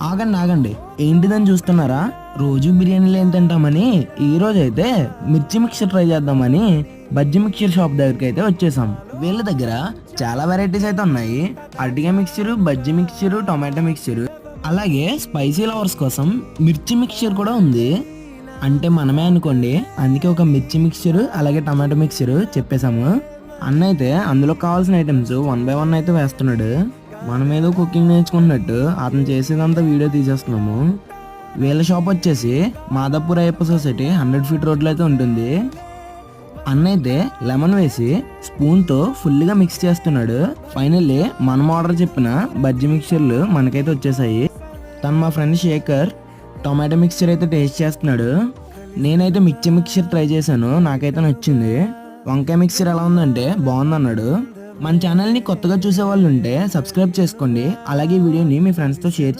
ఆగండి ఆగండి, ఏంటిదని చూస్తున్నారా? రోజు బిర్యానీలు ఏం తింటామని ఈ రోజు అయితే మిర్చి మిక్చర్ ట్రై చేద్దామని బజ్జీ మిక్చర్ షాప్ దగ్గరికి అయితే వచ్చేసాం. వీళ్ళ దగ్గర చాలా వెరైటీస్ అయితే ఉన్నాయి. అరటికాయ mixture, bajji mixture, tomato mixture, అలాగే స్పైసీ లవర్స్ కోసం మిర్చి మిక్చర్ కూడా ఉంది. అంటే మనమే అనుకోండి, అందుకే ఒక మిర్చి మిక్చరు అలాగే టమాటో మిక్చరు చెప్పేశాము. అన్న అయితే అందులో కావాల్సిన ఐటమ్స్ 1 by 1 అయితే వేస్తున్నాడు. మనం ఏదో కుకింగ్ నేర్చుకున్నట్టు అతను చేసేదంతా వీడియో తీసేస్తున్నాము. వీళ్ళ షాప్ వచ్చేసి మాదాపూర్ అయ్యప్ప సొసైటీ 100 feet రోడ్లో అయితే ఉంటుంది. అన్న అయితే లెమన్ వేసి స్పూన్తో ఫుల్గా మిక్స్ చేస్తున్నాడు. ఫైనల్లీ మనం ఆర్డర్ చెప్పిన బజ్జీ మిక్చర్లు మనకైతే వచ్చేసాయి. తను మా ఫ్రెండ్ శేఖర్ టొమాటో మిక్చర్ అయితే టేస్ట్ చేస్తున్నాడు. నేనైతే మిర్చి మిక్చర్ ట్రై చేశాను, నాకైతే నచ్చింది. వంకాయ మిక్చర్ ఎలా ఉందంటే బాగుందన్నాడు. మన ఛానల్ని కొత్తగా చూసే వాళ్ళు ఉంటే సబ్స్క్రైబ్ చేసుకోండి, అలాగే వీడియోని మీ ఫ్రెండ్స్తో షేర్ చేయండి.